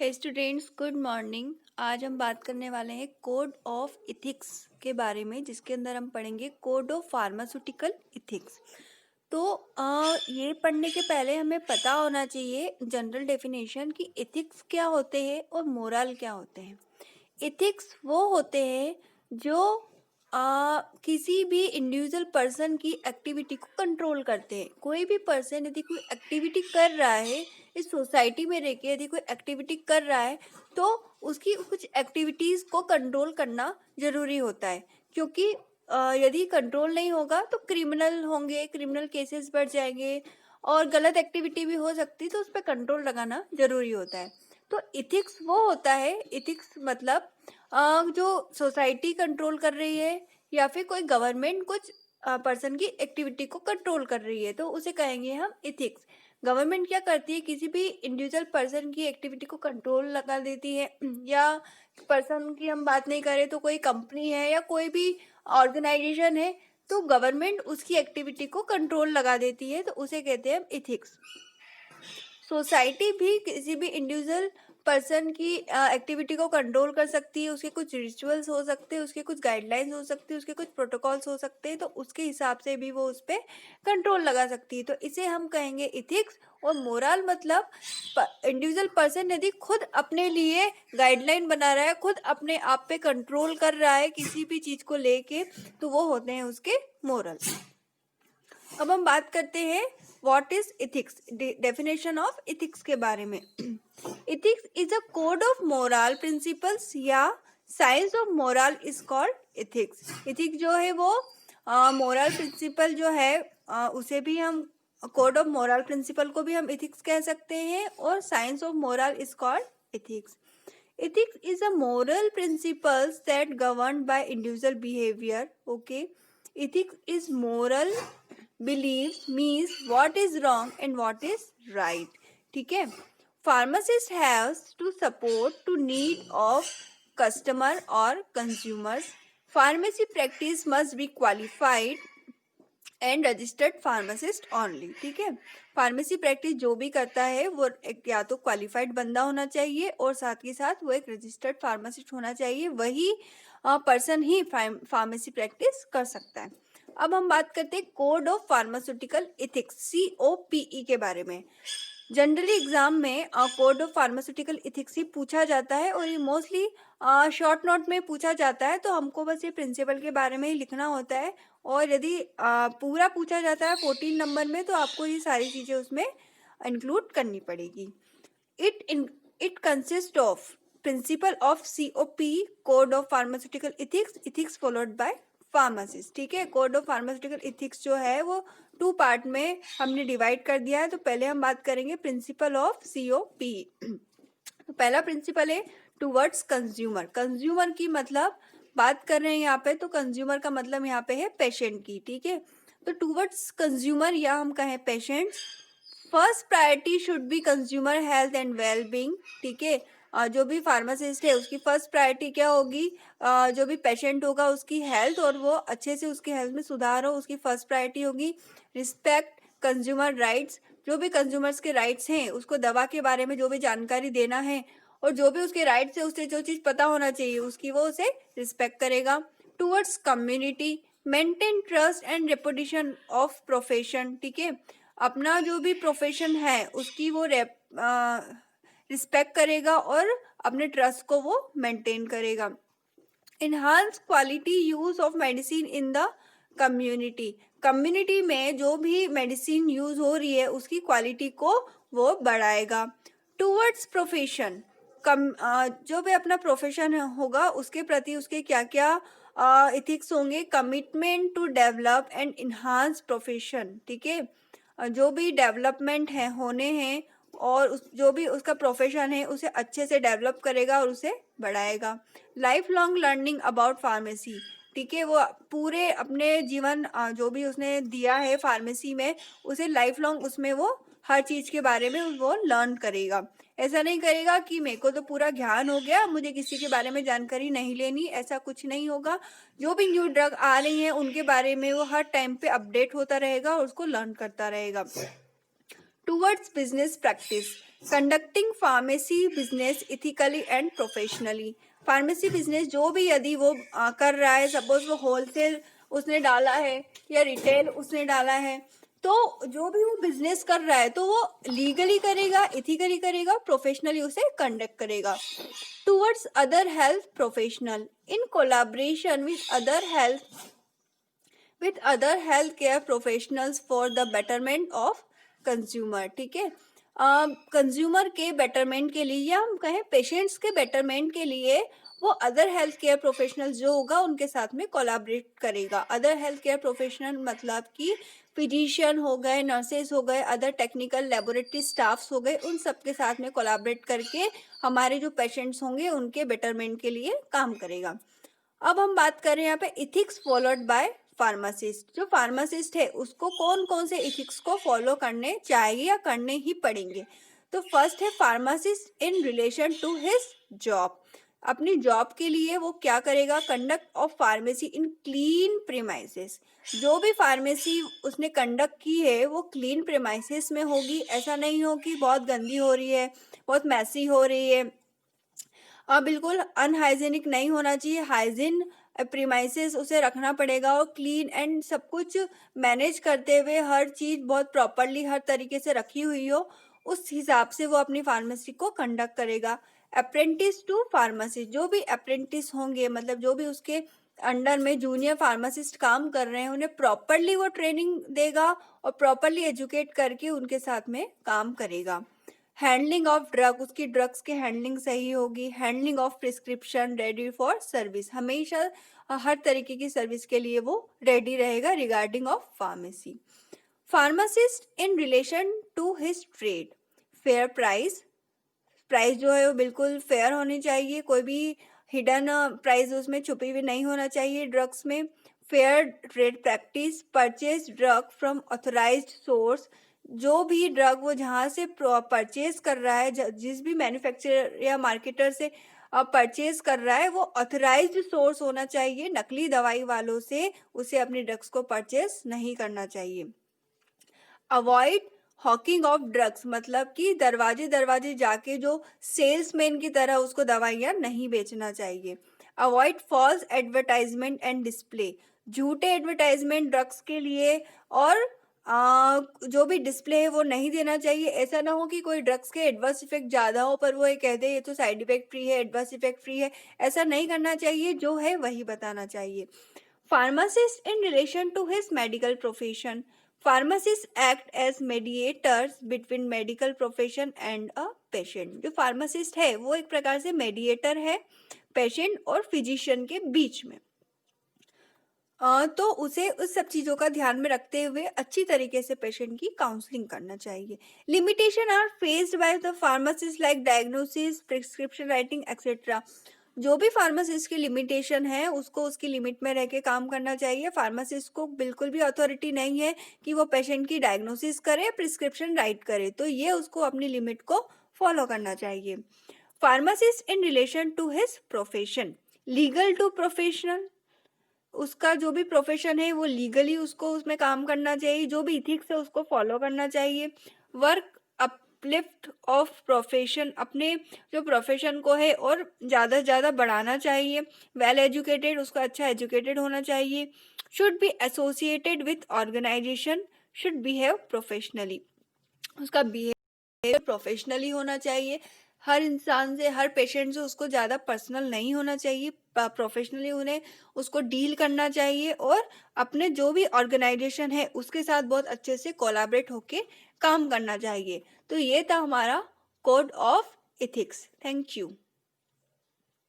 हे students, good morning. आज हम बात करने वाले हैं कोड ऑफ इथिक्स के बारे में, जिसके अंदर हम पढ़ेंगे कोड ऑफ फार्मास्यूटिकल इथिक्स। तो ये पढ़ने के पहले हमें पता होना चाहिए जनरल डेफिनेशन कि इथिक्स क्या होते हैं और मोरल क्या होते हैं। इथिक्स वो होते हैं जो किसी भी इंडिविजुअल पर्सन की एक्टिविटी को कंट्रोल करते हैं। कोई भी पर्सन यदि कोई एक्टिविटी कर रहा है, इस सोसाइटी में रह के यदि कोई एक्टिविटी कर रहा है, तो उसकी कुछ एक्टिविटीज़ को कंट्रोल करना ज़रूरी होता है। क्योंकि यदि कंट्रोल नहीं होगा तो क्रिमिनल होंगे, क्रिमिनल केसेस बढ़ जाएंगे और गलत एक्टिविटी भी हो सकती है, तो उस पर कंट्रोल लगाना ज़रूरी होता है। तो इथिक्स वो होता है, इथिक्स मतलब जो सोसाइटी कंट्रोल कर रही है या फिर कोई गवर्नमेंट कुछ पर्सन की एक्टिविटी को कंट्रोल कर रही है, तो उसे कहेंगे हम इथिक्स। गवर्नमेंट क्या करती है, किसी भी इंडिविजुअल पर्सन की एक्टिविटी को कंट्रोल लगा देती है या पर्सन की हम बात नहीं करें तो कोई कंपनी है या कोई भी ऑर्गेनाइजेशन है, तो गवर्नमेंट उसकी एक्टिविटी को कंट्रोल लगा देती है, तो उसे कहते हैं हम इथिक्स। सोसाइटी भी किसी भी इंडिविजुअल पर्सन की एक्टिविटी को कंट्रोल कर सकती है। उसके कुछ रिचुअल्स हो सकते हैं, उसके कुछ गाइडलाइंस हो सकती है, उसके कुछ प्रोटोकॉल्स हो सकते हैं, तो उसके हिसाब से भी वो उस पर कंट्रोल लगा सकती है, तो इसे हम कहेंगे इथिक्स। और मोरल मतलब इंडिविजुअल पर्सन यदि खुद अपने लिए गाइडलाइन बना रहा है, खुद अपने आप पे कंट्रोल कर रहा है किसी भी चीज़ को लेके, तो वो होते हैं उसके मोरल। अब हम बात करते हैं what is ethics, definition of ethics के बारे में। Ethics is a code of moral principles या science of moral is called ethics. Ethics जो है वो मोरल प्रिंसिपल जो है, उसे भी हम कोड ऑफ मोरल प्रिंसिपल को भी हम इथिक्स कह सकते हैं, और science of moral is called ethics. Ethics is a moral principles that governed by individual behavior. Okay, ethics is moral beliefs, means what is wrong and what is right. ठीक है, pharmacist has to support to need of customer or consumers. Pharmacy practice must be qualified and registered pharmacist only. ठीक है, pharmacy practice जो भी करता है वो एक या तो क्वालिफाइड बंदा होना चाहिए और साथ के साथ वो एक रजिस्टर्ड फार्मासिस्ट होना चाहिए, वही पर्सन ही फार्मेसी प्रैक्टिस कर सकता है। अब हम बात करते हैं code of pharmaceutical ethics COPE के बारे में। जनरली एग्जाम में कोड ऑफ फार्मास्यूटिकल इथिक्स ही पूछा जाता है, और ये मोस्टली शॉर्ट नोट में पूछा जाता है, तो हमको बस ये प्रिंसिपल के बारे में ही लिखना होता है। और यदि पूरा पूछा जाता है 14 नंबर में, तो आपको ये सारी चीज़ें उसमें इंक्लूड करनी पड़ेगी। It consist of principle of COP, code of pharmaceutical ethics, ethics followed by pharmacist. ठीक है, कोड ऑफ फार्मास्यूटिकल इथिक्स जो है वो 2 पार्ट में हमने डिवाइड कर दिया है। तो पहले हम बात करेंगे प्रिंसिपल ऑफ COP। तो पहला प्रिंसिपल है टुवर्ड्स कंज्यूमर। कंज्यूमर की मतलब बात कर रहे हैं यहाँ पे, तो कंज्यूमर का मतलब यहाँ पे है पेशेंट की। ठीक है, तो टुवर्ड्स कंज्यूमर या हम कहें patient, first priority should be consumer health and well being. ठीक है, जो भी फार्मासिस्ट है उसकी फर्स्ट प्रायोरिटी क्या होगी, जो भी पेशेंट होगा उसकी हेल्थ, और वो अच्छे से उसकी हेल्थ में सुधार हो, उसकी फर्स्ट प्रायोरिटी होगी। रिस्पेक्ट कंज्यूमर राइट्स, जो भी कंज्यूमर्स के राइट्स हैं, उसको दवा के बारे में जो भी जानकारी देना है और जो भी उसके राइट्स है, उसे जो चीज़ पता होना चाहिए उसकी वो उसे रिस्पेक्ट करेगा। Towards community, maintain trust and reputation of profession. ठीक है, अपना जो भी प्रोफेशन है उसकी वो रिस्पेक्ट करेगा और अपने ट्रस्ट को वो मेंटेन करेगा। Enhance quality use of medicine in the community, community में जो भी मेडिसिन यूज हो रही है उसकी क्वालिटी को वो बढ़ाएगा। टूवर्ड्स प्रोफेशन, जो भी अपना प्रोफेशन होगा उसके प्रति उसके क्या क्या इथिक्स होंगे। Commitment to develop and enhance profession. ठीक है, जो भी डेवलपमेंट है होने हैं और जो भी उसका प्रोफेशन है उसे अच्छे से डेवलप करेगा और उसे बढ़ाएगा। Life long learning about pharmacy. ठीक है, वो पूरे अपने जीवन जो भी उसने दिया है फार्मेसी में, उसे लाइफ लॉन्ग उसमें वो हर चीज़ के बारे में वो लर्न करेगा। ऐसा नहीं करेगा कि मेरे को तो पूरा ज्ञान हो गया, मुझे किसी के बारे में जानकारी नहीं लेनी, ऐसा कुछ नहीं होगा। जो भी न्यू ड्रग आ रही हैं उनके बारे में वो हर टाइम पे अपडेट होता रहेगा और उसको लर्न करता रहेगा। Towards business practice, conducting pharmacy business ethically and professionally. Pharmacy business जो भी यदि वो कर रहा है, सपोज वो होलसेल उसने डाला है या रिटेल उसने डाला है, तो जो भी वो बिजनेस कर रहा है तो वो लीगली करेगा, इथिकली करेगा, प्रोफेशनली उसे कंडक्ट करेगा। Towards other health professional in collaboration with other health care professionals for the betterment of consumer. ठीक है, कंज्यूमर के बेटरमेंट के लिए या हम कहें पेशेंट्स के बेटरमेंट के लिए वो अदर हेल्थ केयर प्रोफेशनल्स जो होगा उनके साथ में कोलैबोरेट करेगा। अदर हेल्थ केयर प्रोफेशनल मतलब कि फिजिशियन हो गए, नर्सेज हो गए, अदर टेक्निकल लेबोरेटरी स्टाफ्स हो गए, उन सब के साथ में कोलैबोरेट करके हमारे जो पेशेंट्स होंगे उनके बेटरमेंट के लिए काम करेगा। अब हम बात करें यहाँ पे इथिक्स फॉलोड बाय फार्मासिस्ट। जो फार्मासिस्ट है उसको कौन कौन से इथिक्स को फॉलो करने चाहिए या करने ही पड़ेंगे। तो फर्स्ट है pharmacist in relation to his job. अपनी जॉब के लिए वो क्या करेगा, conduct of pharmacy in clean premises. जो भी फार्मेसी उसने कंडक्ट की है वो क्लीन प्रीमाइसेस में होगी। ऐसा नहीं हो कि बहुत गंदी हो रही है, बहुत मैसी हो रही है, बिल्कुल अनहाइजेनिक नहीं होना चाहिए। हाइजीन प्रीमाइसेस उसे रखना पड़ेगा और क्लीन एंड सब कुछ मैनेज करते हुए हर चीज़ बहुत प्रॉपरली हर तरीके से रखी हुई हो, उस हिसाब से वो अपनी फार्मेसी को कंडक्ट करेगा। अप्रेंटिस टू फार्मासिस्ट, जो भी अप्रेंटिस होंगे मतलब जो भी उसके अंडर में जूनियर फार्मासिस्ट काम कर रहे हैं उन्हें प्रॉपरली वो ट्रेनिंग देगा और प्रॉपरली एजुकेट करके उनके साथ में काम करेगा। हैंडलिंग ऑफ ड्रग, उसकी ड्रग्स की हैंडलिंग सही होगी। Handling of prescription, ready for service, हमेशा हर तरीके की सर्विस के लिए वो रेडी रहेगा regarding of pharmacy. Pharmacist in relation to his trade, fair price, price जो है वो बिल्कुल फेयर होनी चाहिए, कोई भी हिडन प्राइस उसमें छुपी हुई नहीं होना चाहिए ड्रग्स में। Fair trade practice, purchase drug from authorised source, जो भी ड्रग वो जहाँ से परचेज कर रहा है, जिस भी मैन्युफैक्चरर या मार्केटर से परचेज कर रहा है वो ऑथराइज्ड सोर्स होना चाहिए। नकली दवाई वालों से उसे अपनी ड्रग्स को परचेज नहीं करना चाहिए। अवॉइड हॉकिंग ऑफ ड्रग्स, मतलब कि दरवाजे दरवाजे जाके जो सेल्समैन की तरह उसको दवाइयाँ नहीं बेचना चाहिए। Avoid false advertisement and display, झूठे एडवर्टाइजमेंट ड्रग्स के लिए और जो भी डिस्प्ले है वो नहीं देना चाहिए। ऐसा ना हो कि कोई ड्रग्स के एडवर्स इफेक्ट ज़्यादा हो पर वो ये कह दे ये तो साइड इफेक्ट फ्री है, एडवर्स इफेक्ट फ्री है। ऐसा नहीं करना चाहिए, जो है वही बताना चाहिए। Pharmacist in relation to his medical profession. Pharmacists act as mediators between medical profession and a patient. जो फार्मासिस्ट है वो एक प्रकार से मेडिएटर है पेशेंट और फिजिशियन के बीच में। तो उसे उस सब चीज़ों का ध्यान में रखते हुए अच्छी तरीके से पेशेंट की काउंसलिंग करना चाहिए। Limitation are faced by the pharmacist like diagnosis, prescription writing etcetera. जो भी फार्मासिस्ट की लिमिटेशन है उसको उसकी लिमिट में रह के काम करना चाहिए। फार्मासिस्ट को बिल्कुल भी अथॉरिटी नहीं है कि वो पेशेंट की डायग्नोसिस करे, प्रिस्क्रिप्शन राइट करे, तो ये उसको अपनी लिमिट को फॉलो करना चाहिए। Pharmacist in relation to his profession, legal to professional, उसका जो भी प्रोफेशन है वो लीगली उसको उसमें काम करना चाहिए, जो भी इथिक्स है उसको फॉलो करना चाहिए। वर्क अपलिफ्ट ऑफ प्रोफेशन, अपने जो प्रोफेशन को है और ज़्यादा से ज़्यादा बढ़ाना चाहिए। वेल एजुकेटेड, उसका अच्छा एजुकेटेड होना चाहिए। Should be associated with organisation, should behave professionally, उसका बिहेवियर प्रोफेशनली होना चाहिए। हर इंसान से, हर पेशेंट से उसको ज़्यादा पर्सनल नहीं होना चाहिए, प्रोफेशनली उन्हें उसको डील करना चाहिए और अपने जो भी ऑर्गेनाइजेशन है उसके साथ बहुत अच्छे से कोलैबोरेट होके काम करना चाहिए। तो ये था हमारा code of ethics. Thank you.